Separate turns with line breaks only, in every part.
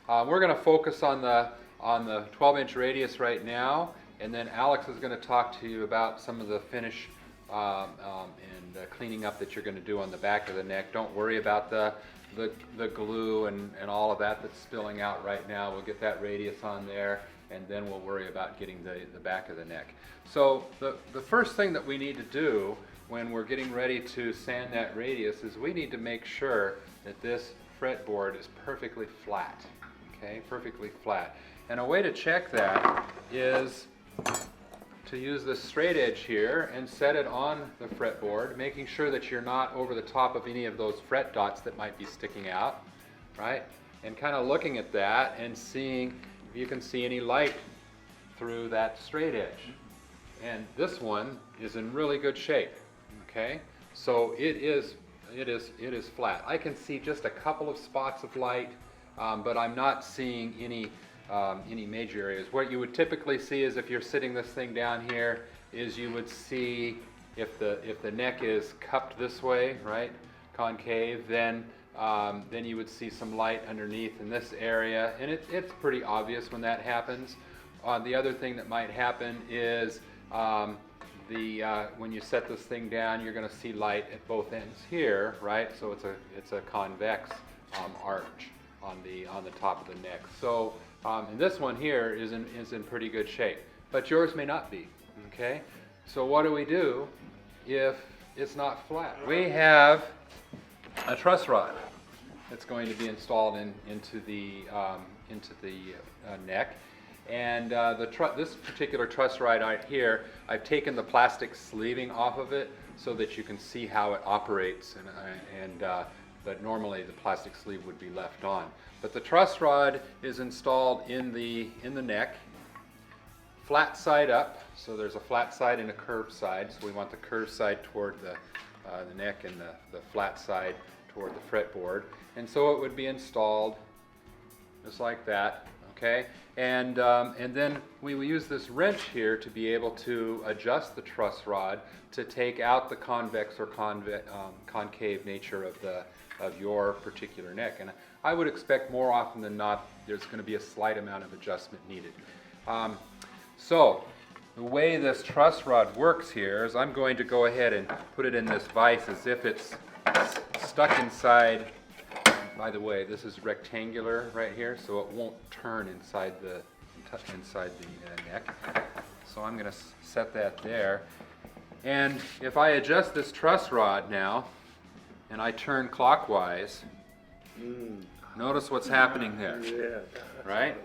We're going to focus on the 12-inch radius right now, and then Alex is going to talk to you about some of the finish and cleaning up that you're going to do on the back of the neck. Don't worry about the glue and all of that that's spilling out right now. We'll get that radius on there, and then we'll worry about getting the back of the neck. So the first thing that we need to do when we're getting ready to sand that radius is we need to make sure that this fretboard is perfectly flat. Okay, perfectly flat. And a way to check that is to use this straight edge here and set it on the fretboard, making sure that you're not over the top of any of those fret dots that might be sticking out, right? And kind of looking at that and seeing if you can see any light through that straight edge. And this one is in really good shape, okay? So it is flat. I can see just a couple of spots of light, but I'm not seeing any major areas. What you would typically see is if you're sitting this thing down here, is you would see if the neck is cupped this way, right, concave, then you would see some light underneath in this area, and it's pretty obvious when that happens. The other thing that might happen is when you set this thing down, you're going to see light at both ends here, right? So it's a convex arch on the top of the neck. So and this one here is in pretty good shape, but yours may not be. Okay. So what do we do if it's not flat? We have a truss rod that's going to be installed into the neck. And this particular truss rod right here, I've taken the plastic sleeving off of it so that you can see how it operates, but normally the plastic sleeve would be left on. But the truss rod is installed in the neck, flat side up. So there's a flat side and a curved side. So we want the curved side toward the neck and the flat side toward the fretboard. And so it would be installed just like that. Okay, and then we will use this wrench here to be able to adjust the truss rod to take out the convex or concave nature of your particular neck. And I would expect more often than not there's going to be a slight amount of adjustment needed. So the way this truss rod works here is I'm going to go ahead and put it in this vise as if it's stuck inside. By the way, this is rectangular right here, so it won't turn inside the neck. So I'm going to set that there. And if I adjust this truss rod now, and I turn clockwise, notice what's happening there, right?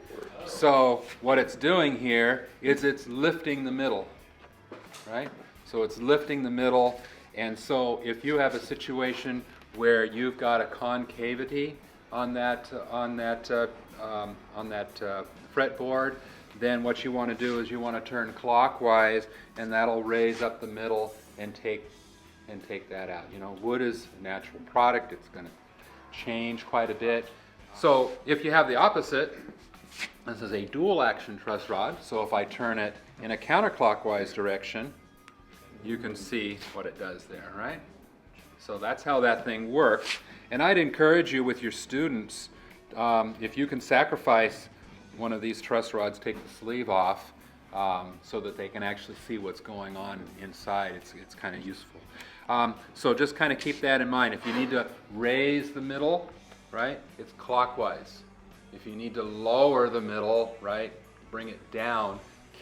So what it's doing here is it's lifting the middle, right? So it's lifting the middle, and so if you have a situation where you've got a concavity on that fretboard, then what you want to do is you want to turn clockwise, and that'll raise up the middle and take that out. You know, wood is a natural product; it's going to change quite a bit. So if you have the opposite, this is a dual action truss rod. So if I turn it in a counterclockwise direction, you can see what it does there, right? So that's how that thing works. And I'd encourage you with your students, if you can sacrifice one of these truss rods, take the sleeve off so that they can actually see what's going on inside. It's kind of useful. So just kind of keep that in mind. If you need to raise the middle, right, it's clockwise. If you need to lower the middle, right, bring it down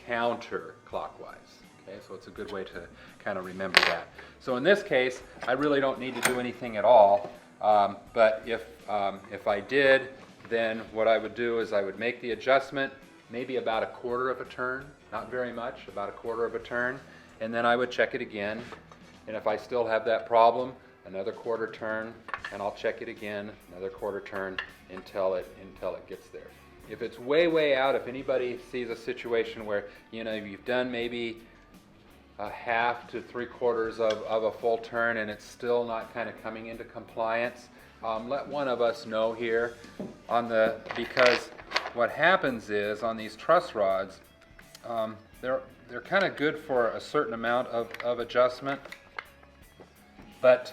counterclockwise. Okay, so it's a good way to kind of remember that. So in this case, I really don't need to do anything at all. But if I did, then what I would do is I would make the adjustment, maybe about a quarter of a turn, not very much, about a quarter of a turn, and then I would check it again. And if I still have that problem, another quarter turn, and I'll check it again, another quarter turn until it gets there. If it's way out, if anybody sees a situation where you've done maybe a half to 3/4 of a full turn and it's still not kind of coming into compliance, let one of us know here because what happens is on these truss rods, they're kind of good for a certain amount of adjustment, but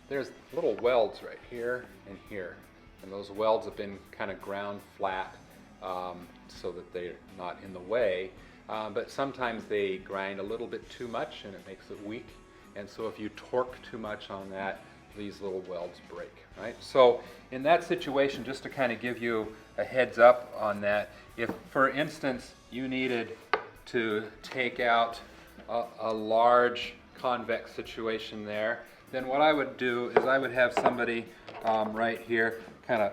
there's little welds right here and here, and those welds have been kind of ground flat so that they're not in the way. But sometimes they grind a little bit too much and it makes it weak. And so if you torque too much on that, these little welds break, right? So in that situation, just to kind of give you a heads up on that, if, for instance, you needed to take out a large convex situation there, then what I would do is I would have somebody right here kind of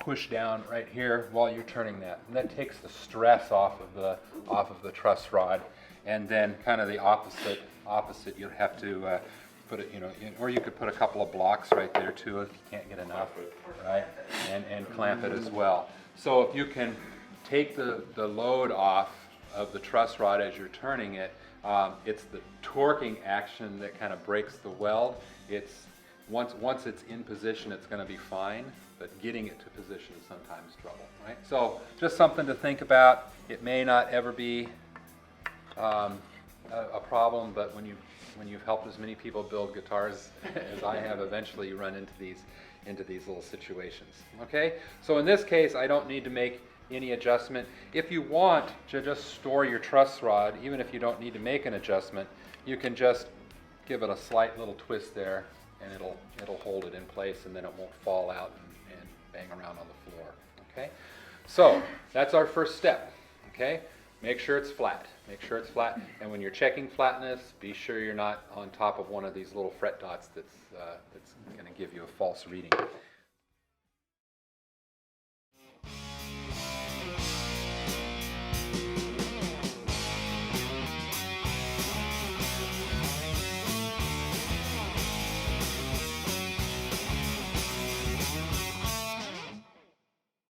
push down right here while you're turning that. And that takes the stress off of the truss rod. And then kind of the opposite you'd have to put it, or you could put a couple of blocks right there too if you can't get enough, right? And clamp it as well. So if you can take the load off of the truss rod as you're turning it, it's the torquing action that kind of breaks the weld. It's once it's in position, it's going to be fine, but getting it to position is sometimes trouble, right? So just something to think about. It may not ever be a problem, but when you've helped as many people build guitars as I have, eventually you run into these little situations. Okay, so in this case, I don't need to make any adjustment. If you want to just store your truss rod, even if you don't need to make an adjustment, you can just give it a slight little twist there, and it'll hold it in place, and then it won't fall out and bang around on the floor. Okay, so that's our first step. Okay. Make sure it's flat. Make sure it's flat. And when you're checking flatness, be sure you're not on top of one of these little fret dots that's going to give you a false reading.